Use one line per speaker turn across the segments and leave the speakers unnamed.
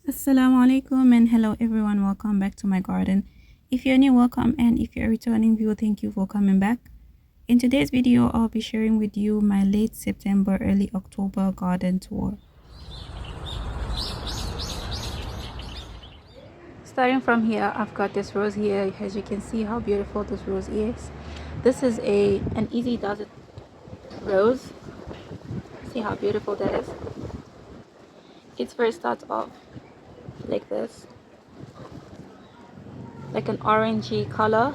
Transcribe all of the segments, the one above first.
Assalamu alaikum and hello everyone, welcome back to my garden. If you're new, welcome, and if you're a returning viewer, thank you for coming back. In today's video, I'll be sharing with you my late September, early October garden tour. Starting from here, I've got this rose here. As you can see how beautiful this rose is. This is an easy does it rose. See how beautiful that is. It first starts off like this, like an orangey color,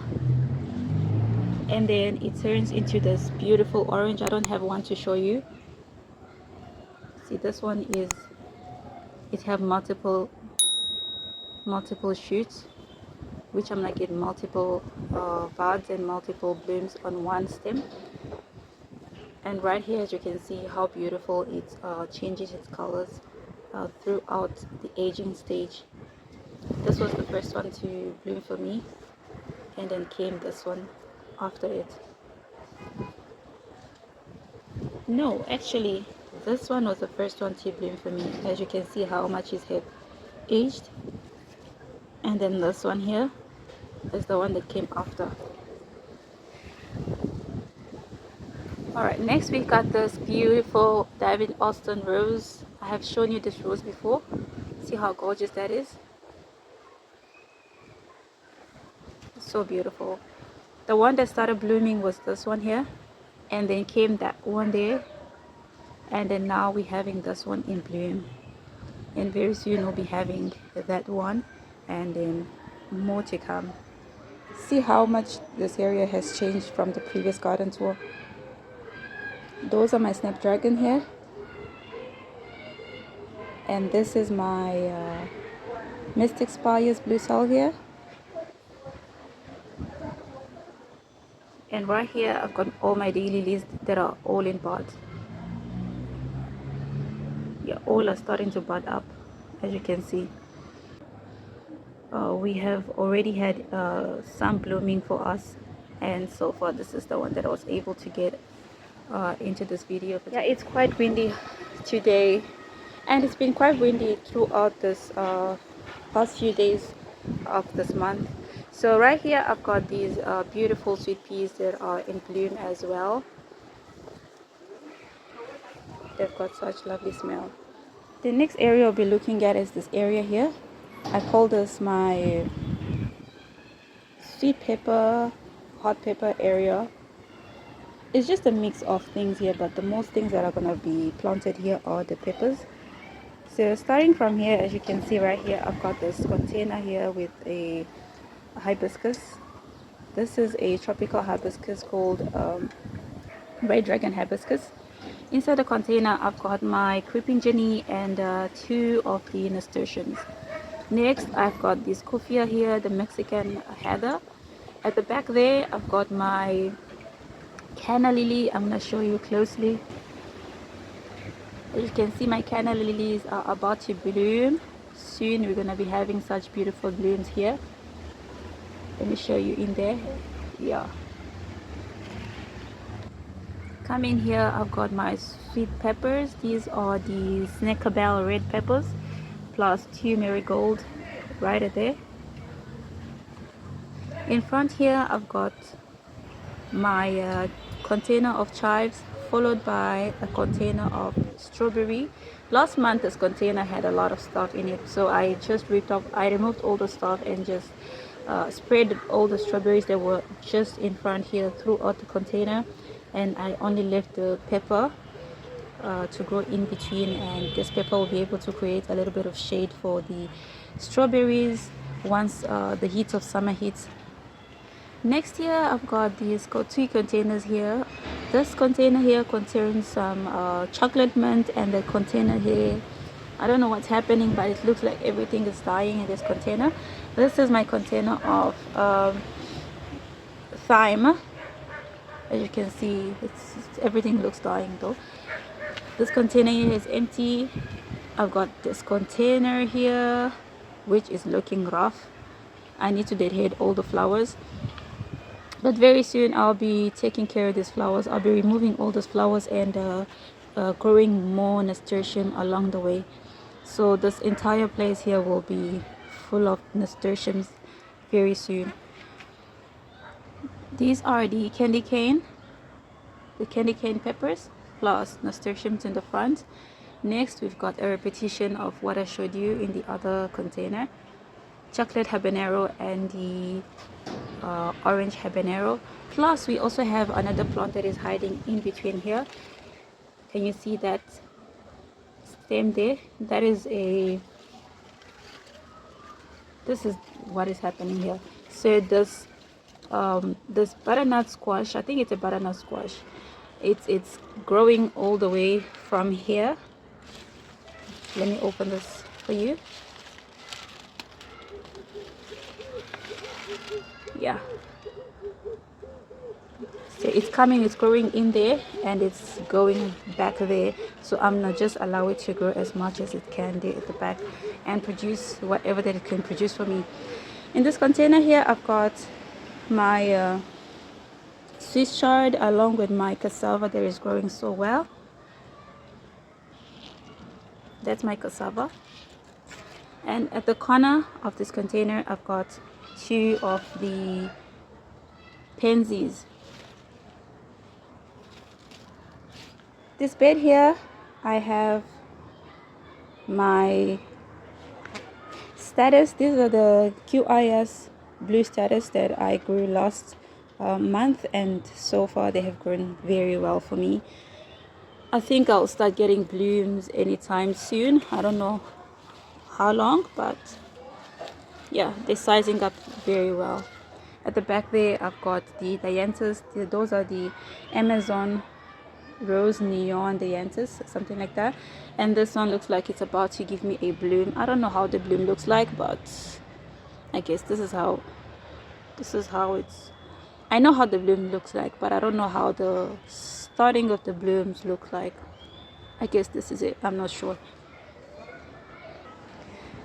and then it turns into this beautiful orange. I don't have one to show you. See, this one is, it have multiple shoots, which I'm like in multiple buds and multiple blooms on one stem. And right here, as you can see how beautiful it changes its colors throughout the aging stage. This was the first one to bloom for me, and then came this one after it. No, actually, this one was the first one to bloom for me. As you can see how much it had aged. And then this one here is the one that came after. Alright, next we got this beautiful David Austin rose. I have shown you this rose before. See how gorgeous that is? So beautiful. The one that started blooming was this one here, and then came that one there, and then now we're having this one in bloom, and very soon we'll be having that one, and then more to come. See how much this area has changed from the previous garden tour. Those are my snapdragon here, and this is my Mystic Spires blue salvia. And right here I've got all my daylilies that are all in buds. Yeah, all are starting to bud up, as you can see. We have already had some blooming for us, and so far this is the one that I was able to get into this video. Yeah, it's quite windy today, and it's been quite windy throughout this past few days of this month. So right here I've got these beautiful sweet peas that are in bloom as well. They've got such lovely smell. The next area I'll be looking at is this area here. I call this my sweet pepper, hot pepper area. It's just a mix of things here, but the most things that are going to be planted here are the peppers. So starting from here, as you can see right here, I've got this container here with a hibiscus. This is a tropical hibiscus called red dragon hibiscus. Inside the container, I've got my creeping jenny and two of the nasturtiums. Next, I've got this kufia here, the Mexican heather. At the back there, I've got my canna lily. I'm going to show you closely. As you can see, my canna lilies are about to bloom. Soon we're going to be having such beautiful blooms here. Let me show you in there. Yeah. Come in here, I've got my sweet peppers. These are the Snakebell red peppers, plus two marigold right there. In front here, I've got my container of chives, followed by a container of strawberry. Last month this container had a lot of stuff in it, so I just removed all the stuff and just spread all the strawberries that were just in front here throughout the container, and I only left the pepper to grow in between, and this pepper will be able to create a little bit of shade for the strawberries once the heat of summer hits. Next here, I've got these two containers here. This container here contains some chocolate mint, and the container here, I don't know what's happening, but it looks like everything is dying in this container. This is my container of thyme. As you can see, everything looks dying though. This container here is empty. I've got this container here which is looking rough. I need to deadhead all the flowers, but very soon I'll be taking care of these flowers. I'll be removing all those flowers and growing more nasturtium along the way. So this entire place here will be full of nasturtiums very soon. These are the candy cane peppers plus nasturtiums in the front. Next, we've got a repetition of what I showed you in the other container, chocolate habanero and the orange habanero. Plus, we also have another plant that is hiding in between here. Can you see that stem there? That is this is what is happening here. So this butternut squash, I think it's a butternut squash, it's growing all the way from here. Let me open this for you. Yeah, so it's growing in there and it's going back there. So I'm gonna just allow it to grow as much as it can there at the back and produce whatever that it can produce for me. In this container here, I've got my Swiss chard along with my cassava that is growing so well. That's my cassava. And at the corner of this container, I've got 2 of the pansies. This bed here, I have my status. These are the QIS blue status that I grew last month, and so far they have grown very well for me. I think I'll start getting blooms anytime soon. I don't know how long, but yeah, they're sizing up very well. At the back there, I've got the dianthus. Those are the Amazon Rose Neon dianthus, something like that. And this one looks like it's about to give me a bloom. I don't know how the bloom looks like, but I guess this is how it's. I know how the bloom looks like, but I don't know how the starting of the blooms look like. I guess this is it. I'm not sure.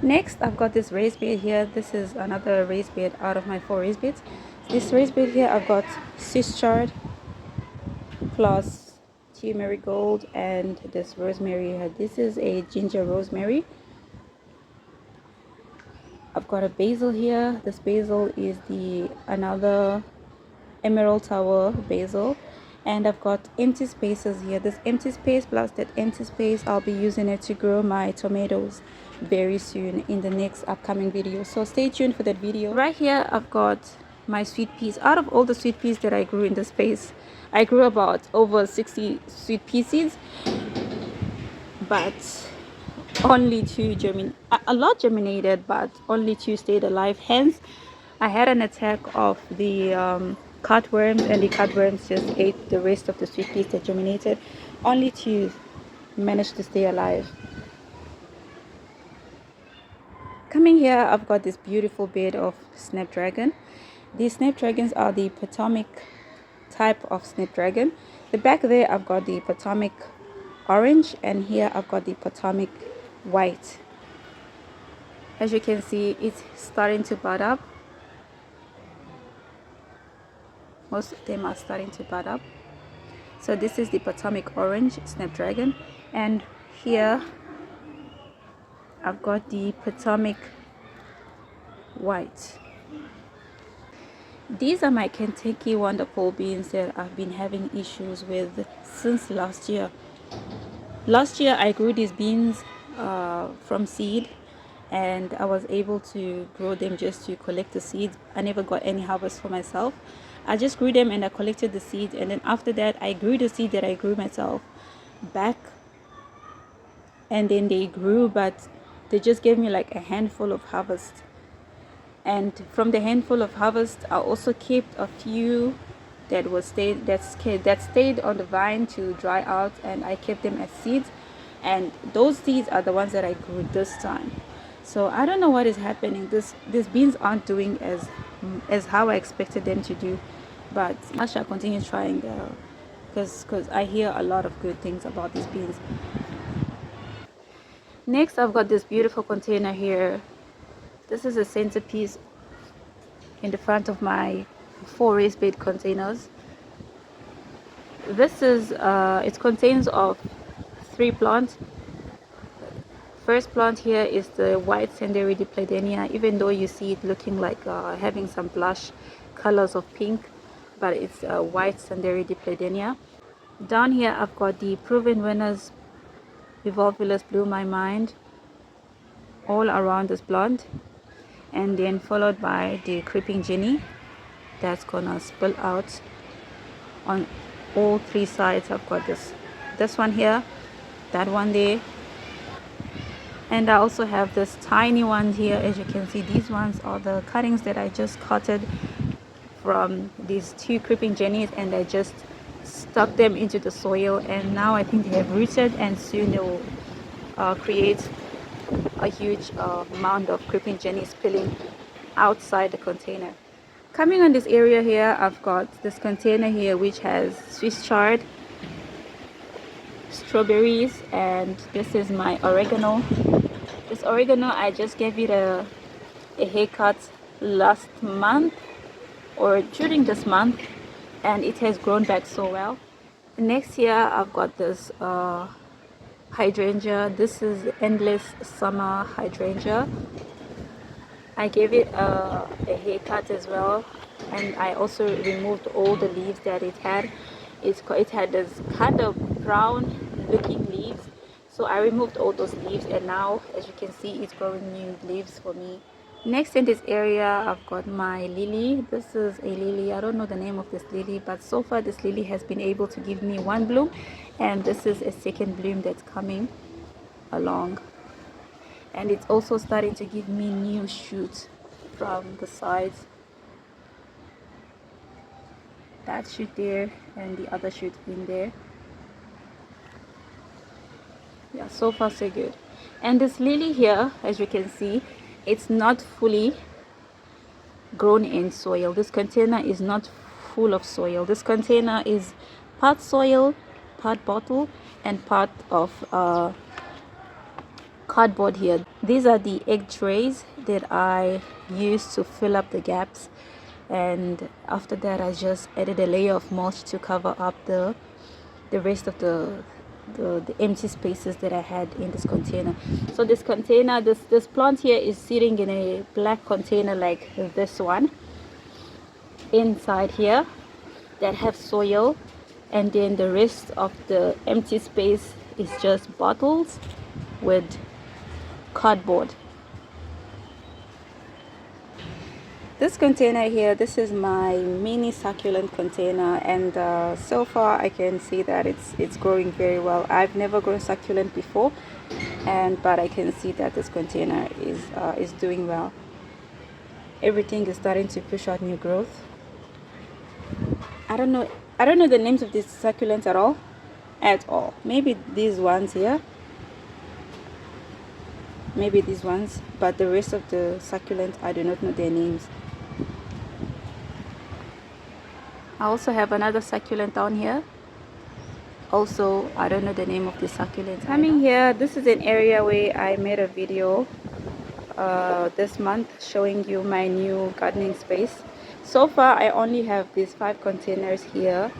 Next, I've got this raised bed here. This is another raised bed out of my 4 raised beds. This raised bed here, I've got Swiss chard plus 2 marigold and this rosemary here. This is a ginger rosemary. I've got a basil here. This basil is the another emerald tower basil. And I've got empty spaces here. This empty space plus that empty space, I'll be using it to grow my tomatoes very soon in the next upcoming video. So stay tuned for that video. Right here, I've got my sweet peas. Out of all the sweet peas that I grew in this space, I grew about over 60 sweet pea seeds, but only 2 a lot germinated, but only 2 stayed alive. Hence, I had an attack of the cutworms, and the cutworms just ate the rest of the sweet peas that germinated. Only 2 managed to stay alive. Coming here, I've got this beautiful bed of snapdragon. These snapdragons are the Potomac type of snapdragon. The back there, I've got the Potomac orange, and here I've got the Potomac white. As you can see, it's starting to bud up. Most of them are starting to bud up. So this is the Potomac orange snapdragon, and here I've got the Potomac white. These are my Kentucky wonderful beans that I've been having issues with since last year. Last year I grew these beans from seed, and I was able to grow them just to collect the seeds. I never got any harvest for myself. I just grew them and I collected the seeds, and then after that I grew the seed that I grew myself back, and then they grew, but they just gave me like a handful of harvest. And from the handful of harvest, I also kept a few that stayed on the vine to dry out, and I kept them as seeds, and those seeds are the ones that I grew this time. So I don't know what is happening. These beans aren't doing as how I expected them to do, but I shall continue trying because I hear a lot of good things about these beans. Next, I've got this beautiful container here. This is a centerpiece in the front of my 4 raised bed containers. This is it contains of 3 plants, first plant here is the white Sanderi dipladenia, even though you see it looking like having some blush colors of pink, but it's a white Sanderi dipladenia. Down here I've got the proven winners Evolvulus Blew My Mind all around this plant, and then followed by the creeping Jenny that's gonna spill out on all three sides. I've got this one here, that one there, and I also have this tiny one here. As you can see, these ones are the cuttings that I just cutted from these two creeping jennies, and I just stuck them into the soil, and now I think they have rooted, and soon they will create a huge mound of creeping jennies spilling outside the container. Coming on this area here, I've got this container here which has Swiss chard, strawberries, and this is my oregano. This oregano, I just gave it a haircut last month or during this month, and it has grown back so well. Next here I've got this hydrangea. This is endless summer hydrangea. I gave it a haircut as well, and I also removed all the leaves that it had. It had this kind of brown looking leaves, so I removed all those leaves, and now as you can see it's growing new leaves for me. Next in this area I've got my lily. This is a lily. I don't know the name of this lily, but so far this lily has been able to give me one bloom, and this is a second bloom that's coming along, and it's also starting to give me new shoots from the sides. That shoot there and the other shoot in there. Yeah, so far so good. And this lily here, as you can see, it's not fully grown in soil. This container is not full of soil. This container is part soil, part bottle, and part of cardboard here. These are the egg trays that I used to fill up the gaps, and after that I just added a layer of mulch to cover up the rest of the empty spaces that I had in this container. So this container, this plant here is sitting in a black container like this one inside here that have soil, and then the rest of the empty space is just bottles with cardboard. This container here, this is my mini succulent container, and so far I can see that it's growing very well. I've never grown succulent before, but I can see that this container is doing well. Everything is starting to push out new growth. I don't know the names of these succulents at all. Maybe these ones here, maybe these ones, but the rest of the succulents I do not know their names. I also have another succulent down here. Also, I don't know the name of the succulent. Coming here, this is an area where I made a video this month showing you my new gardening space. So far, I only have these 5 containers here,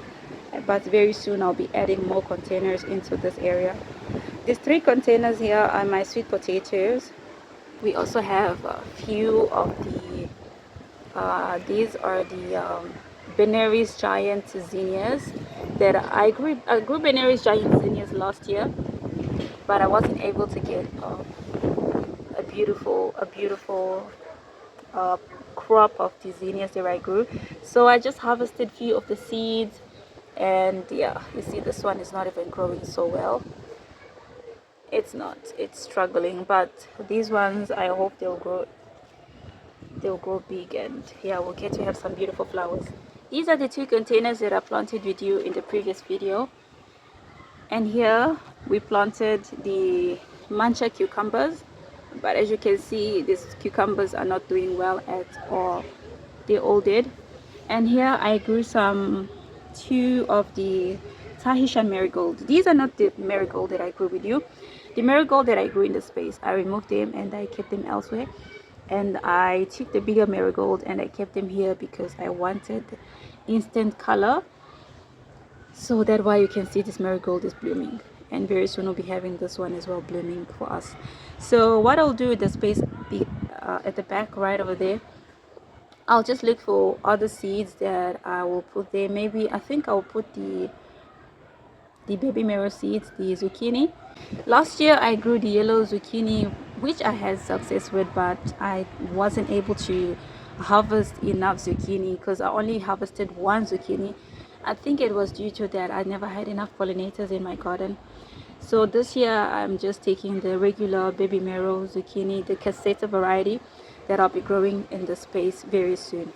but very soon I'll be adding more containers into this area. These 3 containers here are my sweet potatoes. We also have a few of the these are the Benary's giant zinnias that I grew Benary's giant zinnias last year, but I wasn't able to get a beautiful crop of the zinnias that I grew. So I just harvested few of the seeds, and yeah, you see this one is not even growing so well. It's struggling, but these ones I hope they'll grow big, and yeah, we'll get to have some beautiful flowers. These are the 2 containers that I planted with you in the previous video, and here we planted the mancha cucumbers, but as you can see these cucumbers are not doing well at all. They all did. And here I grew 2 of the Tahitian marigold. These are not the marigold that I grew with you. The marigold that I grew in the space, I removed them and I kept them elsewhere, and I took the bigger marigold and I kept them here because I wanted instant color. So that's why you can see this marigold is blooming. and very soon we'll be having this one as well blooming for us. So what I'll do with the space at the back right over there, I'll just look for other seeds that I will put there. Maybe I think I'll put the baby marrow seeds, the zucchini. Last year I grew the yellow zucchini, which I had success with, but I wasn't able to harvest enough zucchini because I only harvested one zucchini. I think it was due to that I never had enough pollinators in my garden. So this year I'm just taking the regular baby marrow zucchini, the cassetta variety, that I'll be growing in the space very soon.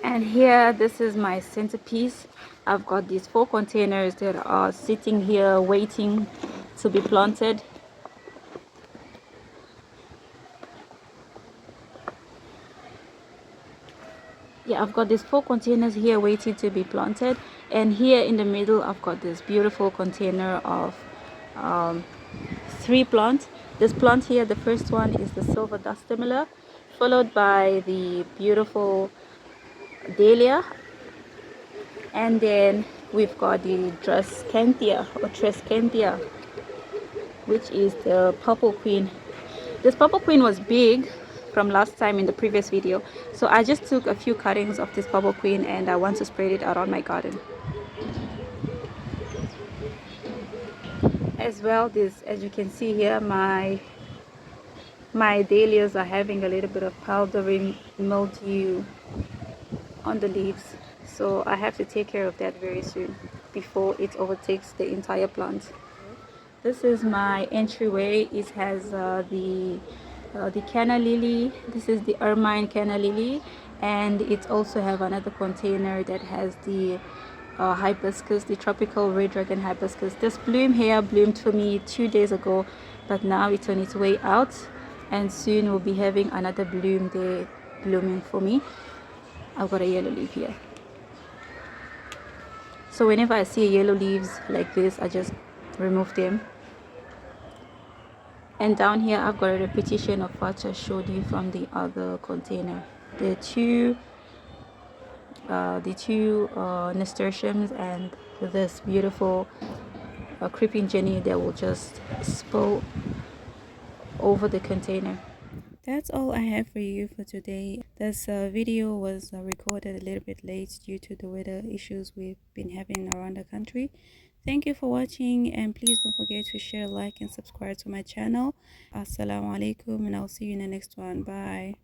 And here, this is my centerpiece. I've got these 4 containers that are sitting here waiting to be planted. Yeah, I've got these 4 containers here waiting to be planted, and here in the middle I've got this beautiful container of 3 plants. This plant here, the first one is the silver dust stimula, followed by the beautiful dahlia, and then we've got the Trescanthia, which is the purple queen. This purple queen was big from last time in the previous video, so I just took a few cuttings of this purple queen and I want to spread it around my garden. As well, this, as you can see here, my dahlias are having a little bit of powdery mildew on the leaves, so I have to take care of that very soon before it overtakes the entire plant. This is my entryway. It has the canna lily. This is the ermine canna lily, and it also have another container that has the hibiscus, the tropical red dragon hibiscus. This bloom here bloomed for me 2 days ago, but now it's on its way out, and soon we'll be having another bloom there blooming for me. I've got a yellow leaf here, so whenever I see yellow leaves like this, I just remove them. And down here I've got a repetition of what I showed you from the other container. The two nasturtiums and this beautiful creeping jenny that will just spill over the container. That's all I have for you for today. This video was recorded a little bit late due to the weather issues we've been having around the country. Thank you for watching, and please don't forget to share, like, and subscribe to my channel. Assalamu alaikum, and I'll see you in the next one. Bye.